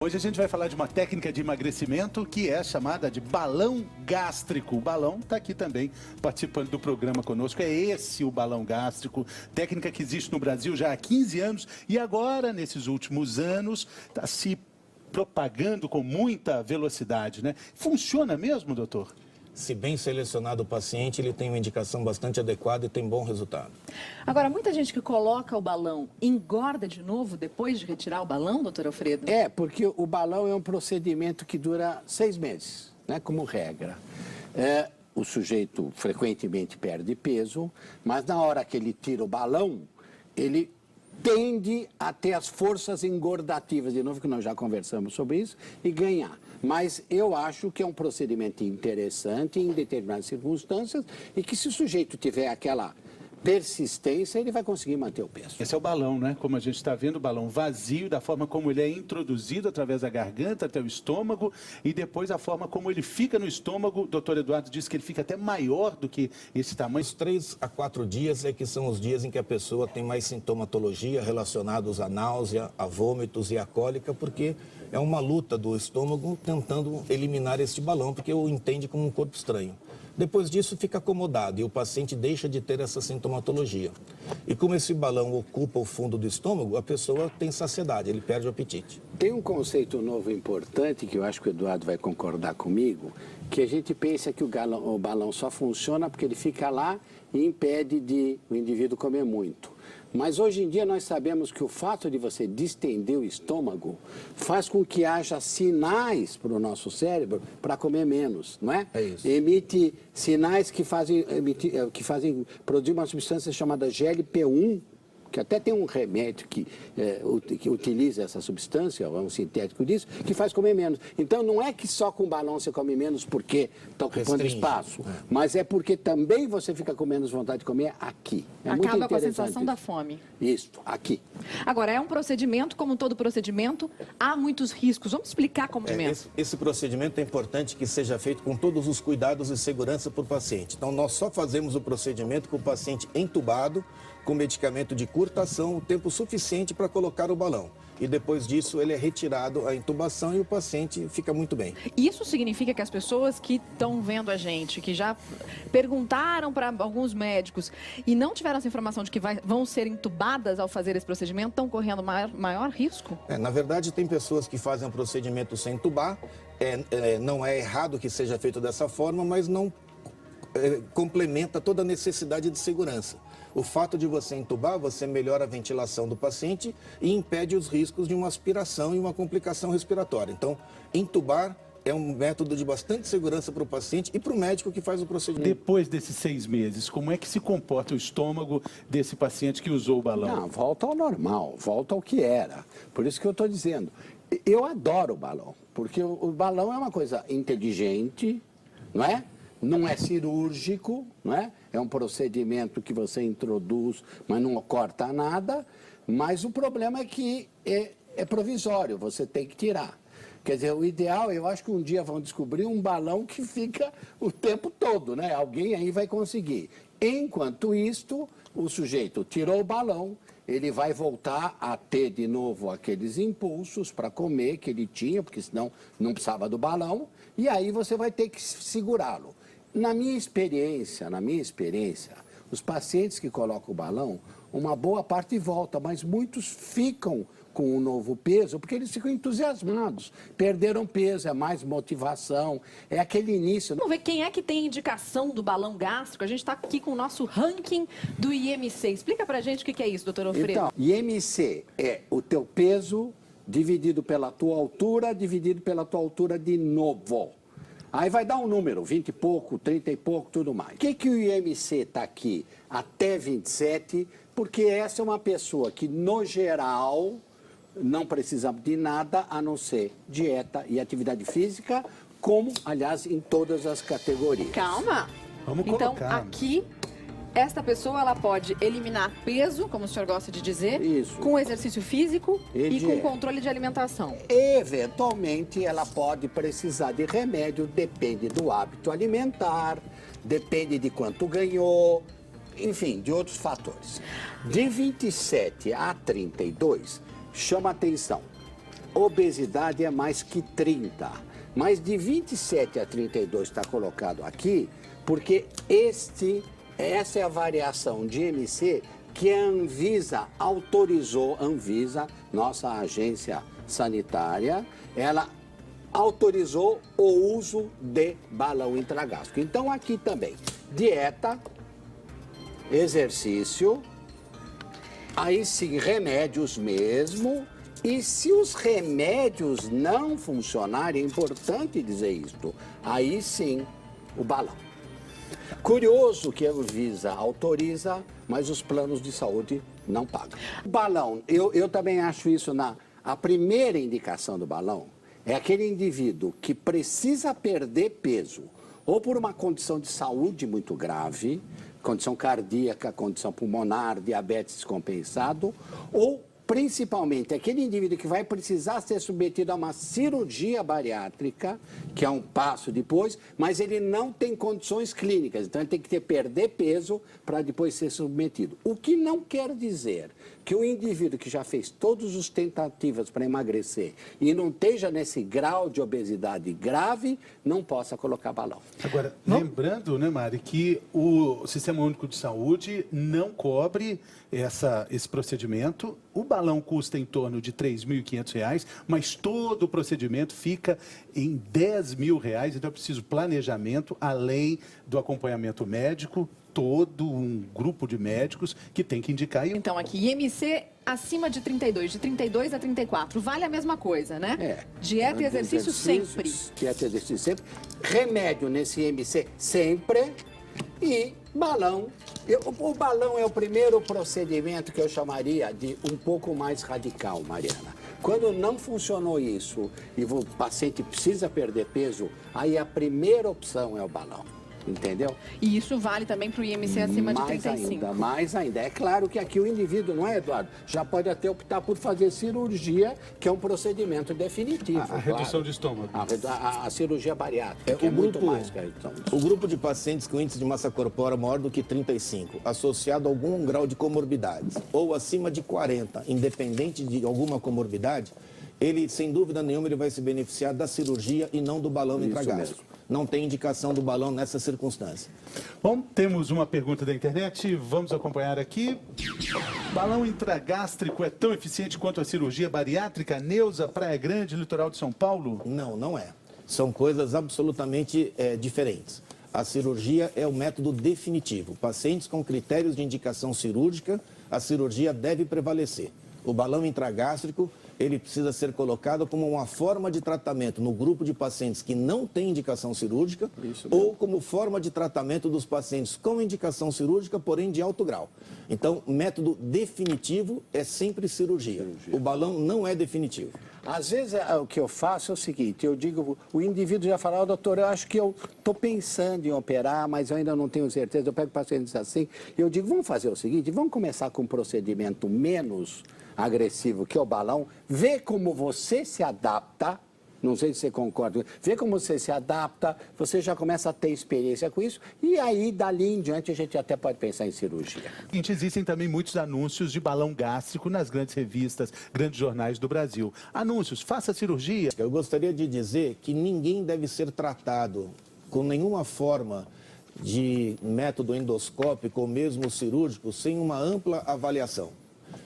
Hoje a gente vai falar de uma técnica de emagrecimento que é chamada de balão gástrico. O balão está aqui também participando do programa conosco. É esse o balão gástrico, técnica que existe no Brasil já há 15 anos e agora, nesses últimos anos, está se propagando com muita velocidade, né? Funciona mesmo, doutor? Se bem selecionado o paciente, ele tem uma indicação bastante adequada e tem bom resultado. Agora, muita gente que coloca o balão engorda de novo depois de retirar o balão, doutor Alfredo? É, porque o balão é um procedimento que dura 6 meses, né, como regra. O sujeito frequentemente perde peso, mas na hora que ele tira o balão, ele tende a ter as forças engordativas, de novo que nós já conversamos sobre isso, e ganhar. Mas eu acho que é um procedimento interessante em determinadas circunstâncias e que se o sujeito tiver aquela persistência, ele vai conseguir manter o peso. Esse é o balão, né? Como a gente está vendo, o balão vazio, da forma como ele é introduzido através da garganta até o estômago e depois a forma como ele fica no estômago. O doutor Eduardo disse que ele fica até maior do que esse tamanho. Os 3 a 4 dias é que são os dias em que a pessoa tem mais sintomatologia relacionados à náusea, a vômitos e à cólica, porque é uma luta do estômago tentando eliminar este balão, porque o entende como um corpo estranho. Depois disso fica acomodado e o paciente deixa de ter essa sintomatologia. E como esse balão ocupa o fundo do estômago, a pessoa tem saciedade, ele perde o apetite. Tem um conceito novo importante, que eu acho que o Eduardo vai concordar comigo, que a gente pensa que o balão só funciona porque ele fica lá e impede de o indivíduo comer muito. Mas hoje em dia nós sabemos que o fato de você distender o estômago faz com que haja sinais para o nosso cérebro para comer menos, não é? É isso. Emite sinais que fazem produzir uma substância chamada GLP-1, que até tem um remédio que utiliza essa substância, um sintético disso, que faz comer menos. Então, não é que só com balão você come menos porque está ocupando espaço, mas é porque também você fica com menos vontade de comer aqui. É muito Acaba com a interessante sensação da fome. Isso, aqui. Agora, é um procedimento, como todo procedimento, há muitos riscos. Vamos explicar como Esse procedimento é importante que seja feito com todos os cuidados e segurança para o paciente. Então, nós só fazemos o procedimento com o paciente entubado, com medicamento de curta ação, o tempo suficiente para colocar o balão. E depois disso ele é retirado a intubação e o paciente fica muito bem. Isso significa que as pessoas que estão vendo a gente, que já perguntaram para alguns médicos e não tiveram essa informação de que vão ser entubadas ao fazer esse procedimento, estão correndo maior risco? Na verdade, tem pessoas que fazem o procedimento sem entubar. Não é errado que seja feito dessa forma, mas não complementa toda a necessidade de segurança. O fato de você entubar, você melhora a ventilação do paciente e impede os riscos de uma aspiração e uma complicação respiratória. Então, entubar é um método de bastante segurança para o paciente e para o médico que faz o procedimento. Depois desses 6 meses, como é que se comporta o estômago desse paciente que usou o balão? Não, volta ao normal, volta ao que era. Por isso que eu estou dizendo, eu adoro o balão, porque o balão é uma coisa inteligente, não é? Não é cirúrgico, não é? É um procedimento que você introduz, mas não corta nada. Mas o problema é que é provisório, você tem que tirar. Quer dizer, o ideal, eu acho que um dia vão descobrir um balão que fica o tempo todo, né? Alguém aí vai conseguir. Enquanto isto, o sujeito tirou o balão, ele vai voltar a ter de novo aqueles impulsos para comer que ele tinha, porque senão não precisava do balão, e aí você vai ter que segurá-lo. Na minha experiência, os pacientes que colocam o balão, uma boa parte volta, mas muitos ficam com um novo peso, porque eles ficam entusiasmados. Perderam peso, é mais motivação, é aquele início. Vamos ver quem é que tem indicação do balão gástrico. A gente está aqui com o nosso ranking do IMC. Explica pra gente o que é isso, doutor Alfredo. Então, IMC é o teu peso dividido pela tua altura, dividido pela tua altura de novo. Aí vai dar um número, 20 e pouco, 30 e pouco, tudo mais. Por que o IMC está aqui até 27? Porque essa é uma pessoa que, no geral, não precisa de nada a não ser dieta e atividade física, como, aliás, em todas as categorias. Calma. Vamos então, colocar. aqui, esta pessoa ela pode eliminar peso, como o senhor gosta de dizer, Isso. com exercício físico e com dieta. controle de alimentação. Eventualmente, ela pode precisar de remédio, depende do hábito alimentar, depende de quanto ganhou, enfim, de outros fatores. De 27 a 32, chama atenção. obesidade é mais que 30. Mas de 27 a 32 está colocado aqui, porque essa é a variação de IMC que a Anvisa autorizou, nossa agência sanitária, ela autorizou o uso de balão intragástrico. Então aqui também, dieta, exercício, aí sim remédios mesmo, e se os remédios não funcionarem, é importante dizer isto, aí sim o balão. Curioso que a Anvisa autoriza, mas os planos de saúde não pagam. O balão, eu também acho isso a primeira indicação do balão é aquele indivíduo que precisa perder peso, ou por uma condição de saúde muito grave, condição cardíaca, condição pulmonar, diabetes descompensado, ou principalmente aquele indivíduo que vai precisar ser submetido a uma cirurgia bariátrica, que é um passo depois, mas ele não tem condições clínicas, então ele tem que perder peso para depois ser submetido. O que não quer dizer que o indivíduo que já fez todas as tentativas para emagrecer e não esteja nesse grau de obesidade grave, não possa colocar balão. Agora, lembrando, né, Mari, que o Sistema Único de Saúde não cobre esse procedimento. O balão custa em torno de R$ 3.500, mas todo o procedimento fica em R$ 10.000, então é preciso planejamento, além do acompanhamento médico, todo um grupo de médicos que tem que indicar. Então aqui, IMC acima de 32, de 32 a 34, vale a mesma coisa, né? Dieta e exercício sempre. Dieta e exercício sempre. Remédio nesse IMC sempre. E balão. O balão é o primeiro procedimento que eu chamaria de um pouco mais radical, Mariana. Quando não funcionou isso e o paciente precisa perder peso, aí a primeira opção é o balão. Entendeu? E isso vale também para o IMC acima de 35. Mais ainda. É claro que aqui o indivíduo, não é, Eduardo? Já pode até optar por fazer cirurgia, que é um procedimento definitivo. A redução de estômago. A cirurgia bariátrica, que é muito mais que a redução de estômago. O grupo de pacientes com índice de massa corpórea maior do que 35, associado a algum grau de comorbidades, ou acima de 40, independente de alguma comorbidade, ele, sem dúvida nenhuma, ele vai se beneficiar da cirurgia e não do balão intragástrico. Não tem indicação do balão nessa circunstância. Bom, temos uma pergunta da internet, vamos acompanhar aqui. Balão intragástrico é tão eficiente quanto a cirurgia bariátrica? Neuza, Praia Grande, litoral de São Paulo? Não, não é. São coisas absolutamente diferentes. A cirurgia é o método definitivo. Pacientes com critérios de indicação cirúrgica, a cirurgia deve prevalecer. O balão intragástrico, ele precisa ser colocado como uma forma de tratamento no grupo de pacientes que não tem indicação cirúrgica ou como forma de tratamento dos pacientes com indicação cirúrgica, porém de alto grau. Então, método definitivo é sempre cirurgia. O balão não é definitivo. Às vezes, o que eu faço é o seguinte, eu digo, o indivíduo já fala, doutor, eu acho que eu estou pensando em operar, mas eu ainda não tenho certeza, eu pego pacientes assim, e eu digo, vamos fazer o seguinte, vamos começar com um procedimento menos agressivo que é o balão, ver como você se adapta, não sei se você concorda, ver como você se adapta, você já começa a ter experiência com isso, e aí, dali em diante, a gente até pode pensar em cirurgia. Existem também muitos anúncios de balão gástrico nas grandes revistas, grandes jornais do Brasil. Anúncios, faça cirurgia. Eu gostaria de dizer que ninguém deve ser tratado com nenhuma forma de método endoscópico ou mesmo cirúrgico sem uma ampla avaliação.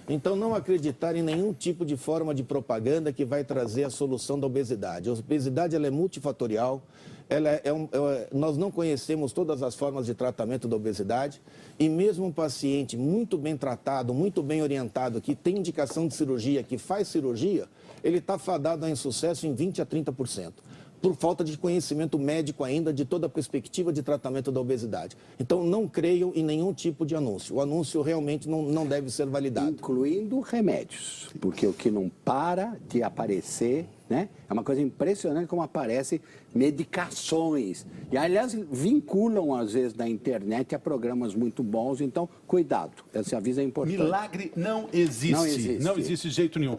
Então, não acreditar em nenhum tipo de forma de propaganda que vai trazer a solução da obesidade. A obesidade ela é multifatorial, nós não conhecemos todas as formas de tratamento da obesidade e mesmo um paciente muito bem tratado, muito bem orientado, que tem indicação de cirurgia, que faz cirurgia, ele está fadado a insucesso em 20% a 30%. Por falta de conhecimento médico ainda de toda a perspectiva de tratamento da obesidade. Então, não creiam em nenhum tipo de anúncio. O anúncio realmente não deve ser validado. Incluindo remédios, porque o que não para de aparecer, né? É uma coisa impressionante como aparecem medicações. E, aliás, vinculam, às vezes, na internet a programas muito bons. Então, cuidado. Esse aviso é importante. Milagre não existe. Não existe de jeito nenhum.